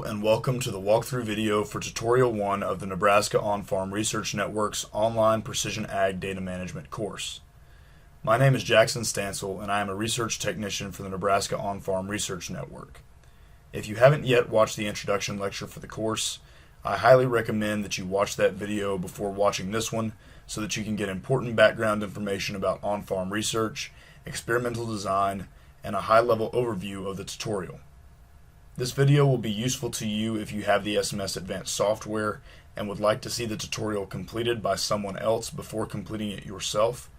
and welcome to the walkthrough video for Tutorial 1 of the Nebraska On-Farm Research Network's online Precision Ag Data Management course. My name is Jackson Stansel and I am a research technician for the Nebraska On-Farm Research Network. If you haven't yet watched the introduction lecture for the course, I highly recommend that you watch that video before watching this one so that you can get important background information about on-farm research, experimental design, and a high-level overview of the tutorial. This video will be useful to you if you have the SMS Advanced software and would like to see the tutorial completed by someone else before completing it yourself,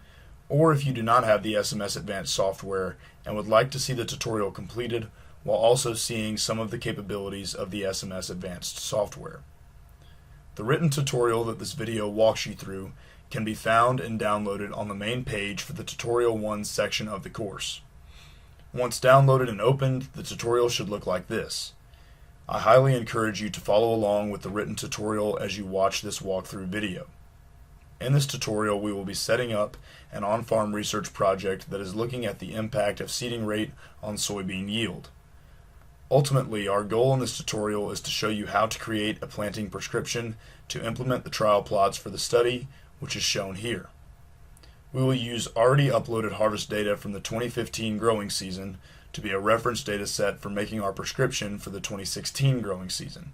or if you do not have the SMS Advanced software and would like to see the tutorial completed while also seeing some of the capabilities of the SMS Advanced software. The written tutorial that this video walks you through can be found and downloaded on the main page for the Tutorial 1 section of the course. Once downloaded and opened, the tutorial should look like this. I highly encourage you to follow along with the written tutorial as you watch this walkthrough video. In this tutorial, we will be setting up an on-farm research project that is looking at the impact of seeding rate on soybean yield. Ultimately, our goal in this tutorial is to show you how to create a planting prescription to implement the trial plots for the study, which is shown here. We will use already uploaded harvest data from the 2015 growing season to be a reference data set for making our prescription for the 2016 growing season.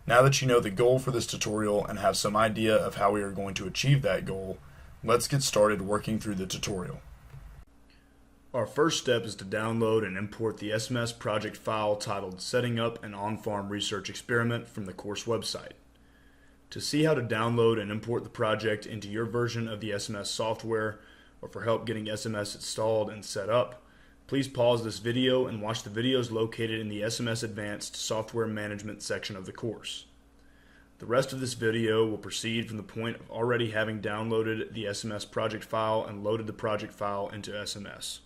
Now that you know the goal for this tutorial and have some idea of how we are going to achieve that goal, let's get started working through the tutorial. Our first step is to download and import the SMS project file titled Setting Up an On-Farm Research Experiment from the course website. To see how to download and import the project into your version of the SMS software, or for help getting SMS installed and set up, please pause this video and watch the videos located in the SMS Advanced Software Management section of the course. The rest of this video will proceed from the point of already having downloaded the SMS project file and loaded the project file into SMS.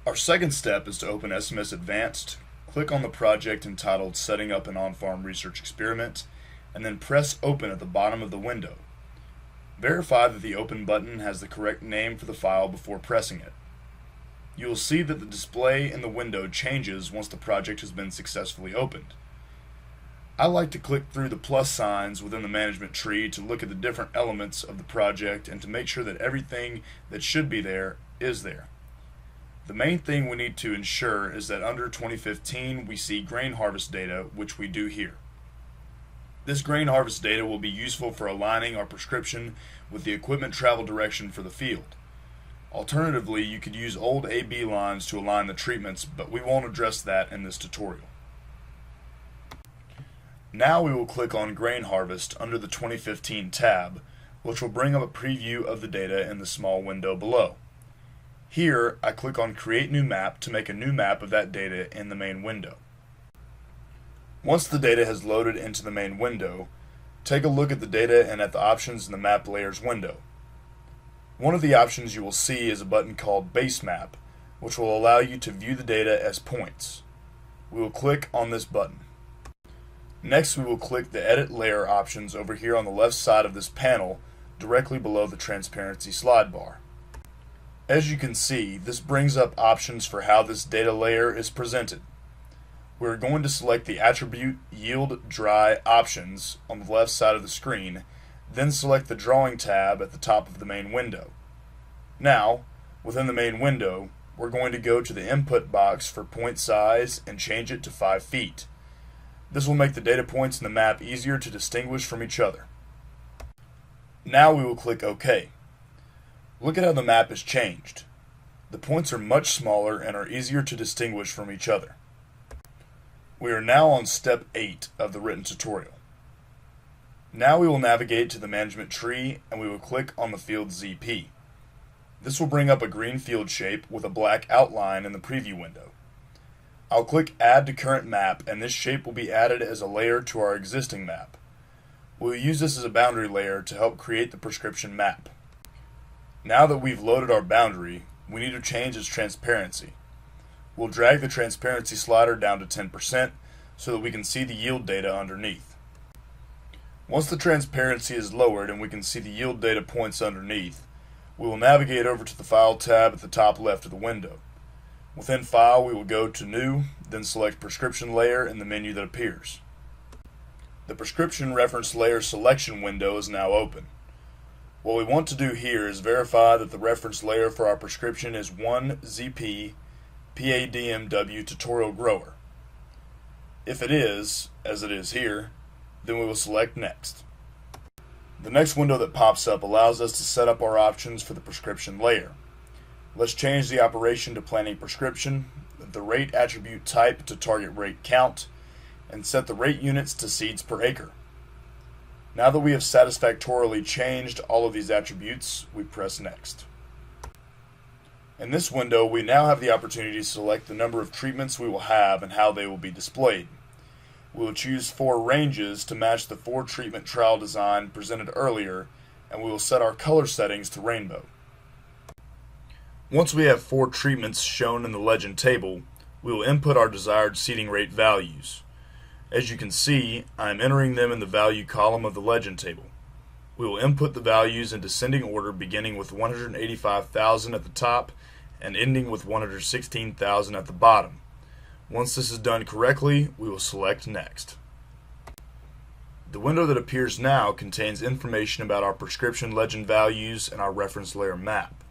Our second step is to open SMS Advanced. Click on the project entitled Setting Up an On-Farm Research Experiment, and then press Open at the bottom of the window. Verify that the Open button has the correct name for the file before pressing it. You will see that the display in the window changes once the project has been successfully opened. I like to click through the plus signs within the management tree to look at the different elements of the project and to make sure that everything that should be there is there. The main thing we need to ensure is that under 2015 we see grain harvest data, which we do here. This grain harvest data will be useful for aligning our prescription with the equipment travel direction for the field. Alternatively, you could use old AB lines to align the treatments, but we won't address that in this tutorial. Now we will click on Grain Harvest under the 2015 tab, which will bring up a preview of the data in the small window below. Here, I click on Create New Map to make a new map of that data in the main window. Once the data has loaded into the main window, take a look at the data and at the options in the Map Layers window. One of the options you will see is a button called Base Map, which will allow you to view the data as points. We will click on this button. Next, we will click the Edit Layer options over here on the left side of this panel, directly below the Transparency slide bar. As you can see, this brings up options for how this data layer is presented. We're going to select the Attribute Yield Dry options on the left side of the screen, then select the Drawing tab at the top of the main window. Now, within the main window, we're going to go to the input box for point size and change it to 5 feet. This will make the data points in the map easier to distinguish from each other. Now we will click OK. Look at how the map has changed. The points are much smaller and are easier to distinguish from each other. We are now on step 8 of the written tutorial. Now we will navigate to the management tree and we will click on the field ZP. This will bring up a green field shape with a black outline in the preview window. I'll click Add to Current Map and this shape will be added as a layer to our existing map. We'll use this as a boundary layer to help create the prescription map. Now that we've loaded our boundary, we need to change its transparency. We'll drag the transparency slider down to 10% so that we can see the yield data underneath. Once the transparency is lowered and we can see the yield data points underneath, we will navigate over to the File tab at the top left of the window. Within File, we will go to New, then select Prescription Layer in the menu that appears. The Prescription Reference Layer selection window is now open. What we want to do here is verify that the reference layer for our prescription is 1ZP PADMW Tutorial Grower. If it is, as it is here, then we will select Next. The next window that pops up allows us to set up our options for the prescription layer. Let's change the operation to planning prescription, the rate attribute type to target rate count, and set the rate units to seeds per acre. Now that we have satisfactorily changed all of these attributes, we press Next. In this window, we now have the opportunity to select the number of treatments we will have and how they will be displayed. We will choose 4 ranges to match the 4 treatment trial design presented earlier, and we will set our color settings to rainbow. Once we have 4 treatments shown in the legend table, we will input our desired seeding rate values. As you can see, I am entering them in the value column of the legend table. We will input the values in descending order, beginning with 185,000 at the top and ending with 116,000 at the bottom. Once this is done correctly, we will select Next. The window that appears now contains information about our prescription legend values and our reference layer map.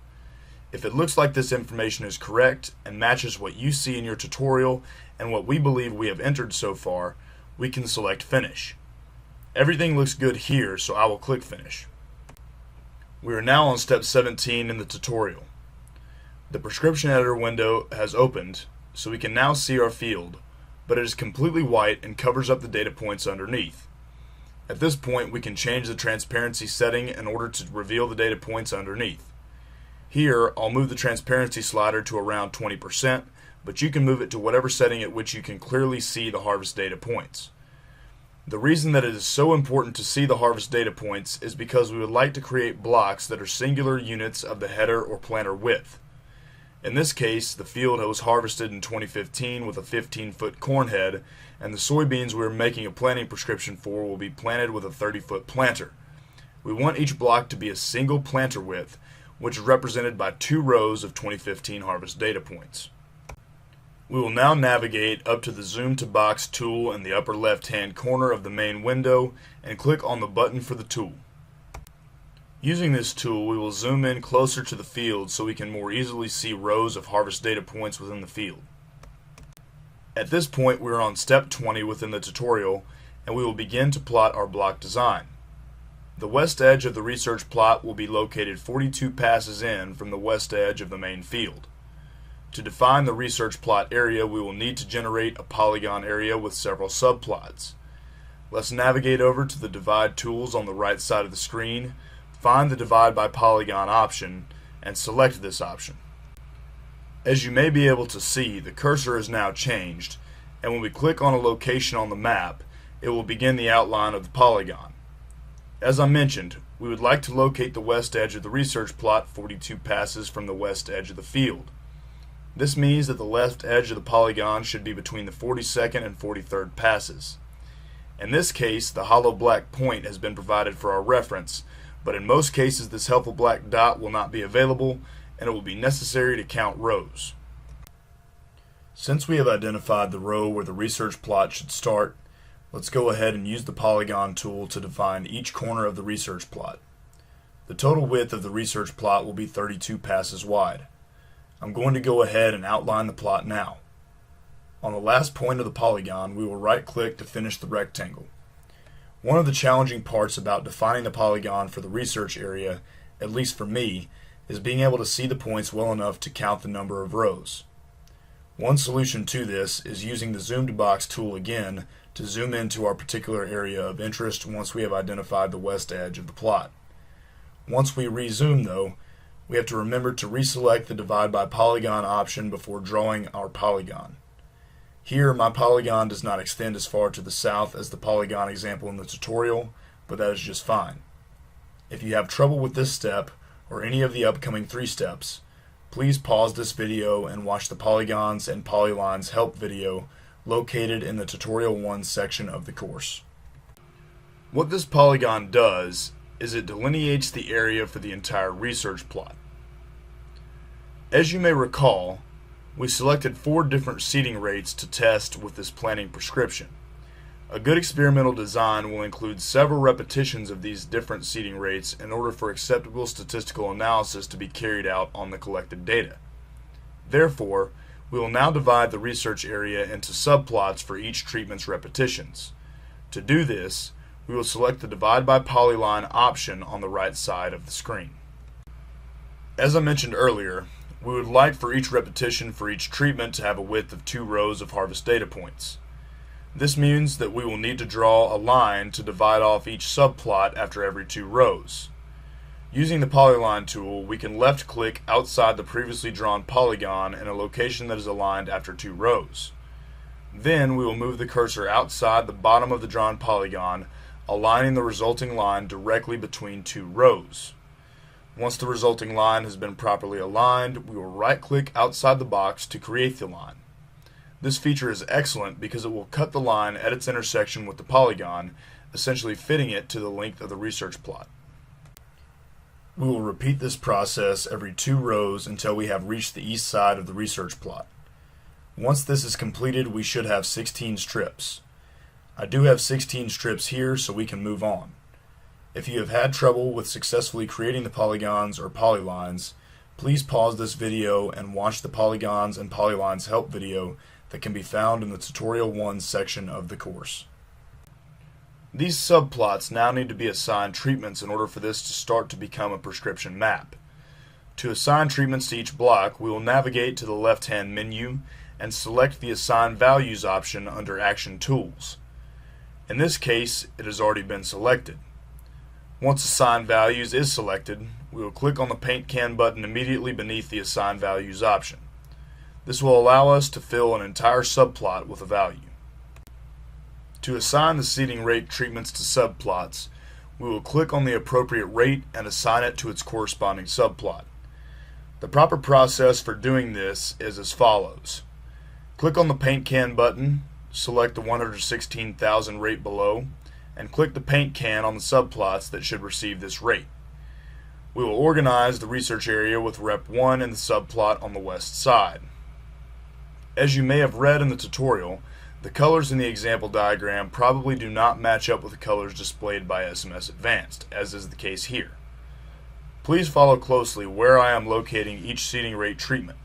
If it looks like this information is correct and matches what you see in your tutorial and what we believe we have entered so far, we can select Finish. Everything looks good here, so I will click Finish. We are now on step 17 in the tutorial. The prescription editor window has opened, so we can now see our field, but it is completely white and covers up the data points underneath. At this point, we can change the transparency setting in order to reveal the data points underneath. Here, I'll move the transparency slider to around 20%, but you can move it to whatever setting at which you can clearly see the harvest data points. The reason that it is so important to see the harvest data points is because we would like to create blocks that are singular units of the header or planter width. In this case, the field was harvested in 2015 with a 15-foot corn head, and the soybeans we are making a planting prescription for will be planted with a 30-foot planter. We want each block to be a single planter width, which is represented by 2 rows of 2015 harvest data points. We will now navigate up to the Zoom to Box tool in the upper left-hand corner of the main window and click on the button for the tool. Using this tool, we will zoom in closer to the field so we can more easily see rows of harvest data points within the field. At this point, we are on step 20 within the tutorial, and we will begin to plot our block design. The west edge of the research plot will be located 42 passes in from the west edge of the main field. To define the research plot area, we will need to generate a polygon area with several subplots. Let's navigate over to the Divide tools on the right side of the screen, find the Divide by Polygon option, and select this option. As you may be able to see, the cursor is now changed, and when we click on a location on the map, it will begin the outline of the polygon. As I mentioned, we would like to locate the west edge of the research plot 42 passes from the west edge of the field. This means that the left edge of the polygon should be between the 42nd and 43rd passes. In this case, the hollow black point has been provided for our reference, but in most cases this helpful black dot will not be available, and it will be necessary to count rows. Since we have identified the row where the research plot should start, let's go ahead and use the Polygon tool to define each corner of the research plot. The total width of the research plot will be 32 passes wide. I'm going to go ahead and outline the plot now. On the last point of the polygon, we will right-click to finish the rectangle. One of the challenging parts about defining the polygon for the research area, at least for me, is being able to see the points well enough to count the number of rows. One solution to this is using the Zoom to Box tool again to zoom into our particular area of interest once we have identified the west edge of the plot. Once we rezoom though, we have to remember to reselect the Divide by Polygon option before drawing our polygon. Here, my polygon does not extend as far to the south as the polygon example in the tutorial, but that is just fine. If you have trouble with this step, or any of the upcoming 3 steps, please pause this video and watch the Polygons and Polylines help video located in the Tutorial 1 section of the course. What this polygon does is it delineates the area for the entire research plot. As you may recall, We selected 4 different seeding rates to test with this planting prescription. A good experimental design will include several repetitions of these different seeding rates in order for acceptable statistical analysis to be carried out on the collected data. Therefore, we will now divide the research area into subplots for each treatment's repetitions. To do this, we will select the Divide by Polyline option on the right side of the screen. As I mentioned earlier, we would like for each repetition for each treatment to have a width of 2 rows of harvest data points. This means that we will need to draw a line to divide off each subplot after every 2 rows. Using the Polygon tool, we can left-click outside the previously drawn polygon in a location that is aligned after 2 rows. Then we will move the cursor outside the bottom of the drawn polygon, aligning the resulting line directly between 2 rows. Once the resulting line has been properly aligned, we will right-click outside the box to create the line. This feature is excellent because it will cut the line at its intersection with the polygon, essentially fitting it to the length of the research plot. We will repeat this process every 2 rows until we have reached the east side of the research plot. Once this is completed, we should have 16 strips. I do have 16 strips here, so we can move on. If you have had trouble with successfully creating the polygons or polylines, please pause this video and watch the Polygons and Polylines help video that can be found in the Tutorial 1 section of the course. These subplots now need to be assigned treatments in order for this to start to become a prescription map. To assign treatments to each block, we will navigate to the left-hand menu and select the Assign Values option under Action Tools. In this case, it has already been selected. Once Assign Values is selected, we will click on the Paint Can button immediately beneath the Assign Values option. This will allow us to fill an entire subplot with a value. To assign the seeding rate treatments to subplots, we will click on the appropriate rate and assign it to its corresponding subplot. The proper process for doing this is as follows. Click on the Paint Can button, select the 116,000 rate below, and click the paint can on the subplots that should receive this rate. We will organize the research area with Rep 1 in the subplot on the west side. As you may have read in the tutorial, the colors in the example diagram probably do not match up with the colors displayed by SMS Advanced, as is the case here. Please follow closely where I am locating each seeding rate treatment.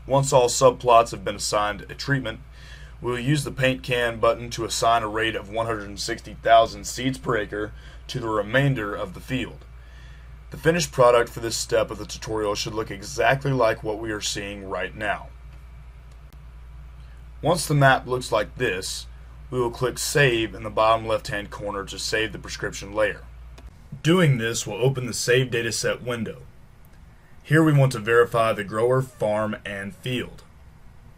Once all subplots have been assigned a treatment, we will use the Paint Can button to assign a rate of 160,000 seeds per acre to the remainder of the field. The finished product for this step of the tutorial should look exactly like what we are seeing right now. Once the map looks like this, we will click Save in the bottom left-hand corner to save the prescription layer. Doing this will open the Save Dataset window. Here we want to verify the grower, farm, and field.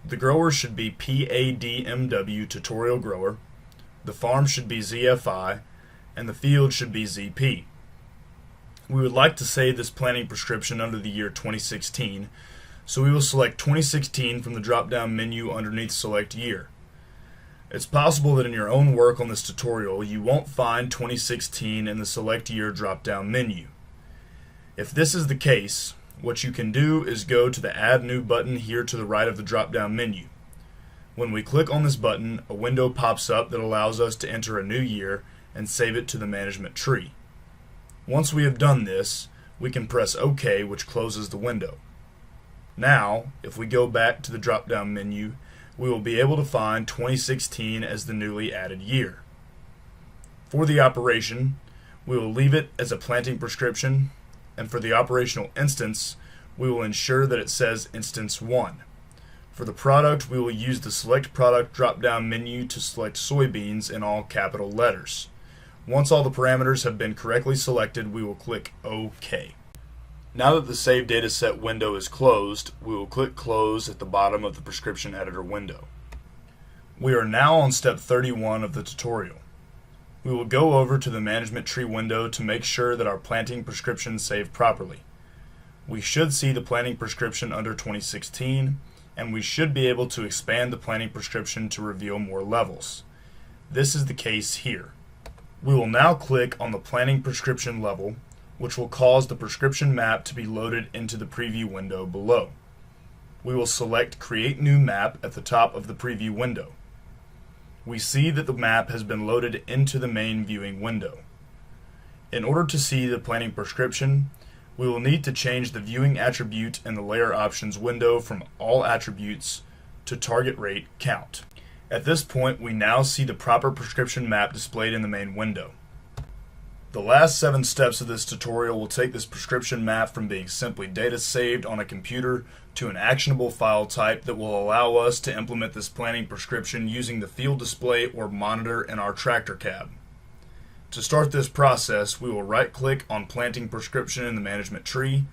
The grower should be PADMW Tutorial Grower, the farm should be ZFI, and the field should be ZP. We would like to save this planting prescription under the year 2016, so we will select 2016 from the drop-down menu underneath Select Year. It's possible that in your own work on this tutorial you won't find 2016 in the Select Year drop-down menu. If this is the case, what you can do is go to the Add New button here to the right of the drop-down menu. When we click on this button, a window pops up that allows us to enter a new year and save it to the management tree. Once we have done this, we can press OK, which closes the window. Now, if we go back to the drop-down menu, we will be able to find 2016 as the newly added year. For the operation, we will leave it as a planting prescription, and for the operational instance, we will ensure that it says Instance 1. For the product, we will use the Select Product drop-down menu to select soybeans in all capital letters. Once all the parameters have been correctly selected, we will click OK. Now that the Save Dataset window is closed, we will click Close at the bottom of the Prescription Editor window. We are now on step 31 of the tutorial. We will go over to the Management Tree window to make sure that our planting prescription saved properly. We should see the planting prescription under 2016, and we should be able to expand the planting prescription to reveal more levels. This is the case here. We will now click on the planting prescription level, which will cause the prescription map to be loaded into the preview window below. we will select Create New Map at the top of the preview window. We see that the map has been loaded into the main viewing window. In order to see the planting prescription, we will need to change the viewing attribute in the Layer Options window from All Attributes to Target Rate Count. At this point, we now see the proper prescription map displayed in the main window. The last 7 steps of this tutorial will take this prescription map from being simply data saved on a computer to an actionable file type that will allow us to implement this planting prescription using the field display or monitor in our tractor cab. To start this process, we will right-click on Planting Prescription in the management tree,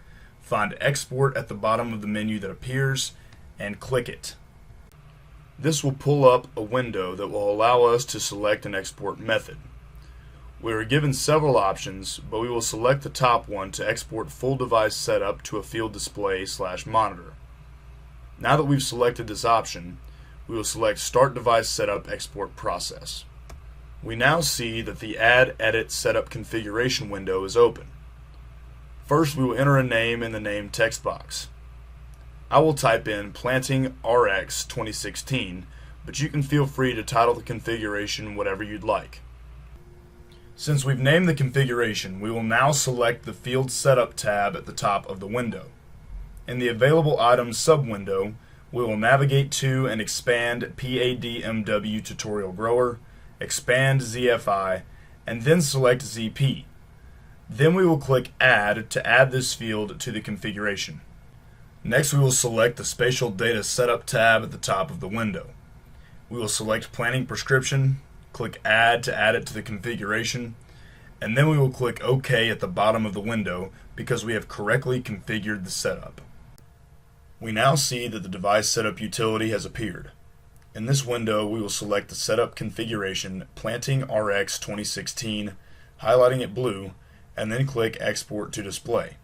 find Export at the bottom of the menu that appears, and click it. This will pull up a window that will allow us to select an export method. We are given several options, but we will select the top one to export full device setup to a field display/monitor. Now that we've selected this option, we will select Start Device Setup Export Process. We now see that the Add Edit Setup Configuration window is open. First, we will enter a name in the name text box. I will type in Planting RX 2016, but you can feel free to title the configuration whatever you'd like. Since we've named the configuration, we will now select the Field Setup tab at the top of the window. In the Available Items sub-window, we will navigate to and expand PADMW Tutorial Grower, expand ZFI, and then select ZP. Then we will click Add to add this field to the configuration. Next, we will select the Spatial Data Setup tab at the top of the window. We will select Planting Prescription, click Add to add it to the configuration, and then we will click OK at the bottom of the window because we have correctly configured the setup. We now see that the device setup utility has appeared. In this window, we will select the setup configuration Planting RX 2016, highlighting it blue, and then click Export to Display.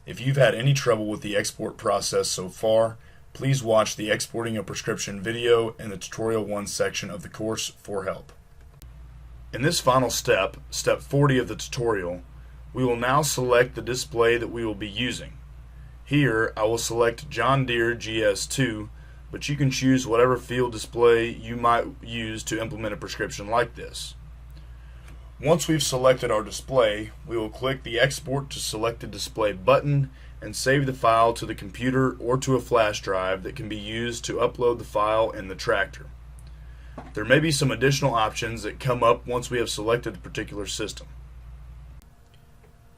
If you've had any trouble with the export process so far, please watch the Exporting a Prescription video in the Tutorial 1 section of the course for help. In this final step, step 40 of the tutorial, we will now select the display that we will be using. Here, I will select John Deere GS2, but you can choose whatever field display you might use to implement a prescription like this. Once we've selected our display, we will click the Export to Selected Display button and save the file to the computer or to a flash drive that can be used to upload the file in the tractor. There may be some additional options that come up once we have selected a particular system.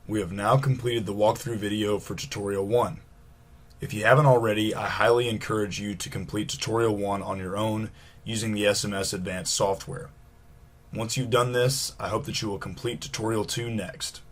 We have now completed the walkthrough video for Tutorial 1. If you haven't already, I highly encourage you to complete Tutorial 1 on your own using the SMS Advanced software. Once you've done this, I hope that you will complete Tutorial 2 next.